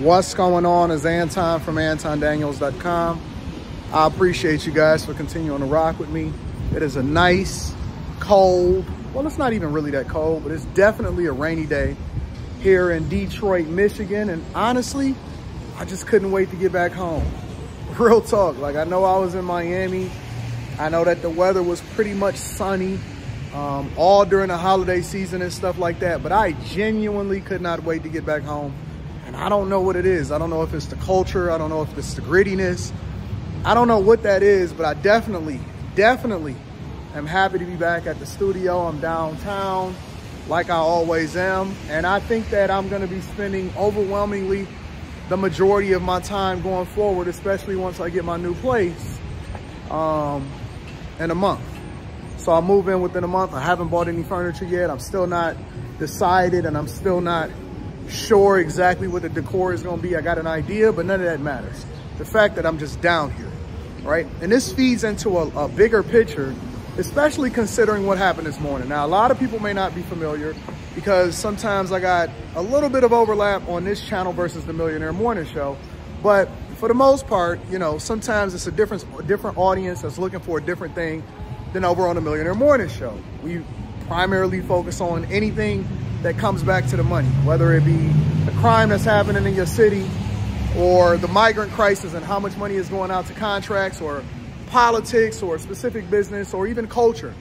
What's going on? Is Anton from AntonDaniels.com. I appreciate you guys for continuing to rock with me. It is a nice, cold, well, it's not even really that cold, but it's definitely a rainy day here in Detroit, Michigan. And honestly, I just couldn't wait to get back home. Real talk. Like, I know I was in Miami. I know that the weather was pretty much sunny all during the holiday season and stuff like that. But I genuinely could not wait to get back home. And I don't know what it is. I don't know if it's the culture. I don't know if it's the grittiness. I don't know what that is, but I definitely am happy to be back at the studio. I'm downtown like I always am. And I think that I'm going to be spending overwhelmingly the majority of my time going forward, especially once I get my new place in a month. So I'll move in within a month. I haven't bought any furniture yet. I'm still not decided, and I'm still not sure exactly what the decor is going to be. I got an idea, but none of that matters. The fact that I'm just down here, right? And this feeds into a bigger picture, especially considering what happened this morning. Now, a lot of people may not be familiar because sometimes I got a little bit of overlap on this channel versus the Millionaire Morning Show. But for the most part, you know, sometimes it's a different audience that's looking for a different thing than over on the Millionaire Morning Show. We primarily focus on anything that comes back to the money, whether it be the crime that's happening in your city or the migrant crisis and how much money is going out to contracts or politics or specific business or even culture.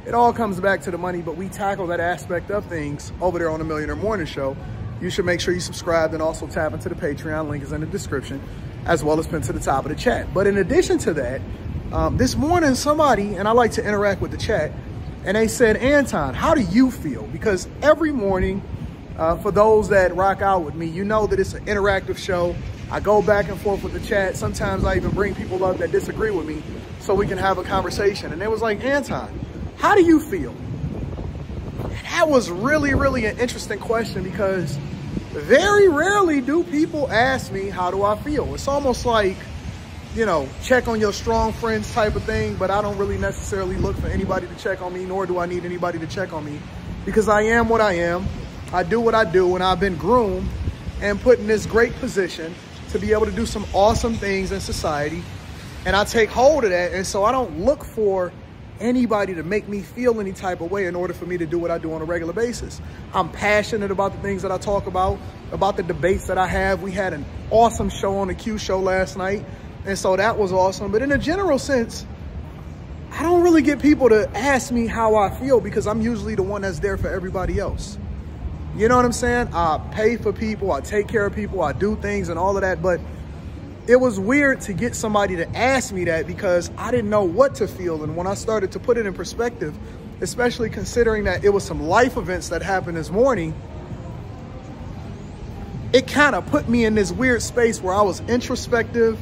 It all comes back to the money, but we tackle that aspect of things over there on the Millionaire Morning Show. You should make sure you subscribe and also tap into the Patreon. Link is in the description, as well as pinned to the top of the chat. But in addition to that, this morning somebody, and I like to interact with the chat, and they said, Anton, how do you feel? Because every morning, for those that rock out with me, you know that it's an interactive show. I go back and forth with the chat. Sometimes I even bring people up that disagree with me so we can have a conversation. And they was like, Anton, how do you feel? And that was really an interesting question, because very rarely do people ask me, how do I feel? It's almost like, you know, check on your strong friends type of thing, but I don't really necessarily look for anybody to check on me, nor do I need anybody to check on me, because I am what I am. I do what I do, and I've been groomed and put in this great position to be able to do some awesome things in society. And I take hold of that, and so I don't look for anybody to make me feel any type of way in order for me to do what I do on a regular basis. I'm passionate about the things that I talk about the debates that I have. We had an awesome show on the Q show last night, and so that was awesome. But in a general sense, I don't really get people to ask me how I feel, because I'm usually the one that's there for everybody else. You know what I'm saying? I pay for people, I take care of people, I do things and all of that. But it was weird to get somebody to ask me that, because I didn't know what to feel. And when I started to put it in perspective, especially considering that it was some life events that happened this morning, it kind of put me in this weird space where I was introspective.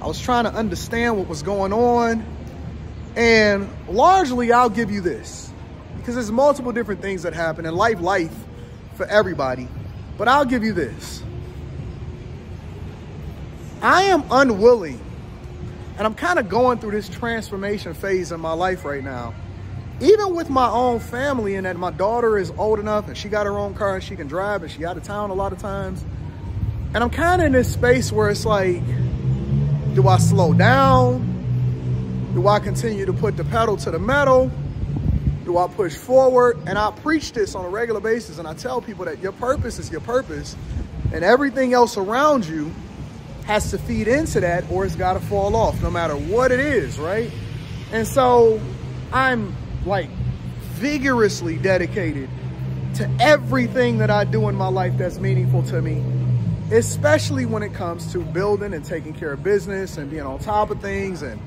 I was trying to understand what was going on. And largely, I'll give you this, because there's multiple different things that happen in life for everybody. But I'll give you this. I am unwilling, and I'm kind of going through this transformation phase in my life right now, even with my own family, and that my daughter is old enough and she got her own car and she can drive, and she out of town a lot of times. And I'm kind of in this space where it's like, do I slow down? Do I continue to put the pedal to the metal? Do I push forward? And I preach this on a regular basis, and I tell people that your purpose is your purpose, and everything else around you has to feed into that, or it's got to fall off, no matter what it is, right? And so I'm like vigorously dedicated to everything that I do in my life that's meaningful to me, especially when it comes to building and taking care of business and being on top of things. And,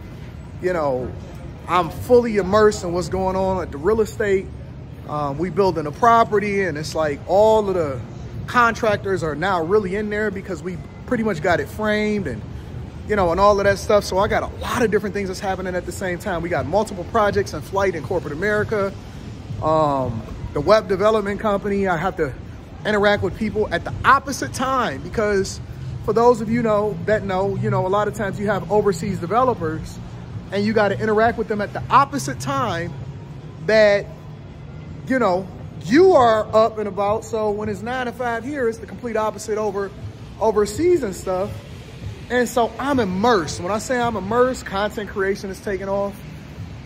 you know, I'm fully immersed in what's going on at the real estate. We building a property, and it's like all of the contractors are now really in there because we pretty much got it framed, and, you know, and all of that stuff. So I got a lot of different things that's happening at the same time. We got multiple projects in flight in corporate America. The web development company, I have to interact with people at the opposite time, because for those of you that know, you know, a lot of times you have overseas developers and you got to interact with them at the opposite time that, you know, you are up and about. So when it's 9 to 5 here, it's the complete opposite over overseas and stuff. And so I'm immersed. When I say I'm immersed, content creation is taking off.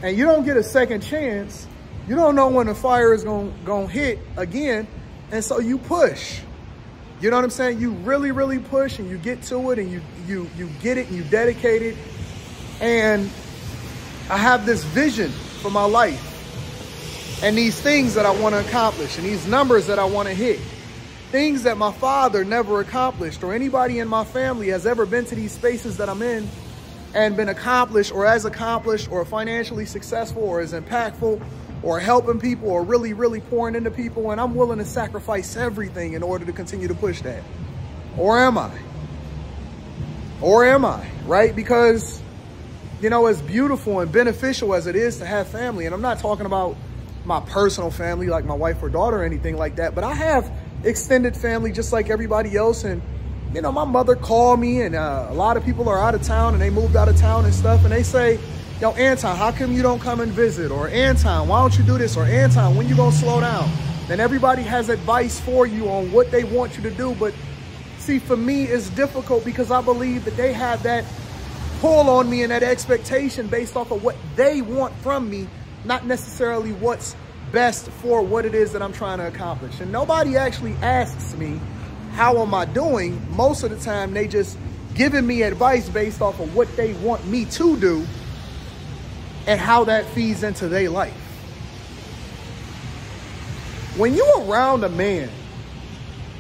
And you don't get a second chance. You don't know when the fire is gonna hit again. And so you push. You know what I'm saying? You really, really push, and you get to it, and you get it, and you dedicate it. And I have this vision for my life and these things that I want to accomplish and these numbers that I want to hit. Things that my father never accomplished, or anybody in my family has ever been to these spaces that I'm in and been accomplished, or as accomplished, or financially successful, or as impactful, or helping people, or really, really pouring into people. And I'm willing to sacrifice everything in order to continue to push that. Or am I? Or am I? Right? Because, you know, as beautiful and beneficial as it is to have family, and I'm not talking about my personal family like my wife or daughter or anything like that, but I have extended family just like everybody else. And, you know, my mother called me, and a lot of people are out of town, and they moved out of town and stuff. And they say, yo, Anton, how come you don't come and visit? Or Anton, why don't you do this? Or Anton, when you gonna slow down? And everybody has advice for you on what they want you to do. But see, for me, it's difficult because I believe that they have that pull on me and that expectation based off of what they want from me, not necessarily what's best for what it is that I'm trying to accomplish. And nobody actually asks me, how am I doing? Most of the time, they just giving me advice based off of what they want me to do and how that feeds into their life. When you're around a man,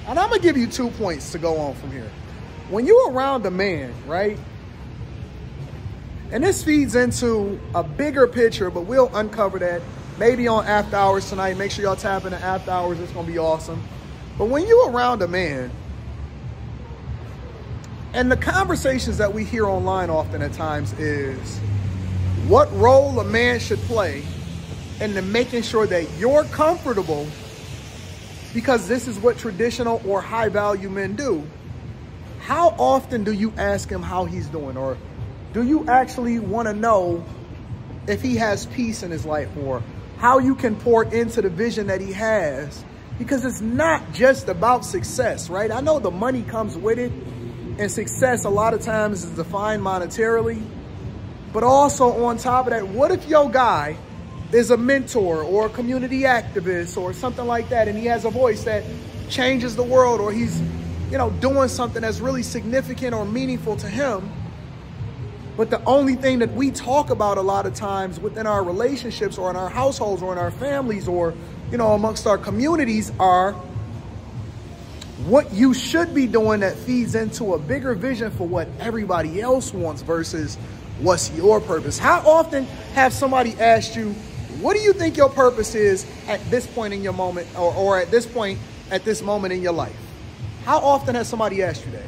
and I'm gonna give you 2 points to go on from here. When you're around a man, right? And this feeds into a bigger picture, but we'll uncover that maybe on After Hours tonight. Make sure y'all tap into After Hours. It's gonna be awesome. But when you're around a man, and the conversations that we hear online often at times is what role a man should play into making sure that you're comfortable, because this is what traditional or high value men do. How often do you ask him how he's doing? Or do you actually want to know if he has peace in his life, or how you can pour into the vision that he has? Because it's not just about success, right? I know the money comes with it, and success a lot of times is defined monetarily. But also on top of that, what if your guy is a mentor or a community activist or something like that, and he has a voice that changes the world, or he's, you know, doing something that's really significant or meaningful to him? But the only thing that we talk about a lot of times within our relationships or in our households or in our families or, you know, amongst our communities are what you should be doing that feeds into a bigger vision for what everybody else wants versus what's your purpose. How often have somebody asked you, what do you think your purpose is at this point in your moment, or at this point, at this moment in your life? How often has somebody asked you that?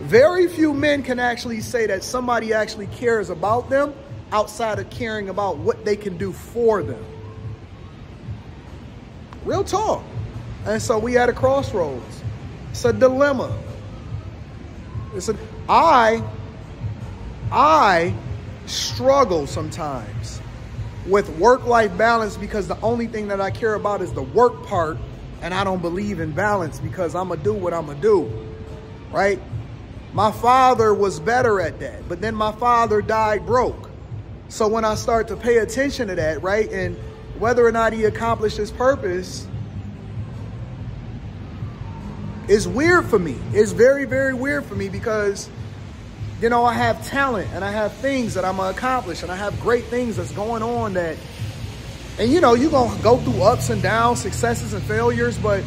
Very few men can actually say that somebody actually cares about them outside of caring about what they can do for them. Real talk. And so we at a crossroads. It's a dilemma. I struggle sometimes with work-life balance because the only thing that I care about is the work part, and I don't believe in balance because I'm gonna do what I'm gonna do, right? My father was better at that, but then my father died broke. So when I start to pay attention to that, right, and whether or not he accomplished his purpose is weird for me. It's very, very weird for me because, you know, I have talent and I have things that I'm gonna accomplish, and I have great things that's going on that, and you know, you're gonna go through ups and downs, successes and failures, but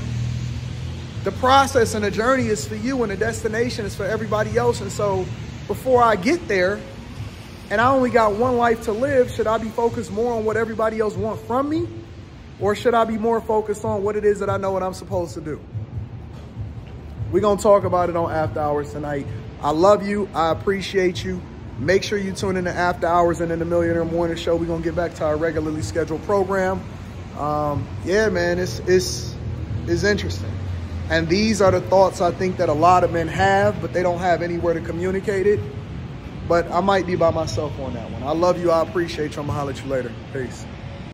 the process and the journey is for you, and the destination is for everybody else. And so before I get there, and I only got one life to live, should I be focused more on what everybody else wants from me? Or should I be more focused on what it is that I know what I'm supposed to do? We're gonna talk about it on After Hours tonight. I love you, I appreciate you. Make sure you tune in to After Hours and in the Millionaire Morning Show. We're gonna get back to our regularly scheduled program. Yeah, man, it's interesting. And these are the thoughts I think that a lot of men have, but they don't have anywhere to communicate it. But I might be by myself on that one. I love you. I appreciate you. I'm going to holler at you later. Peace.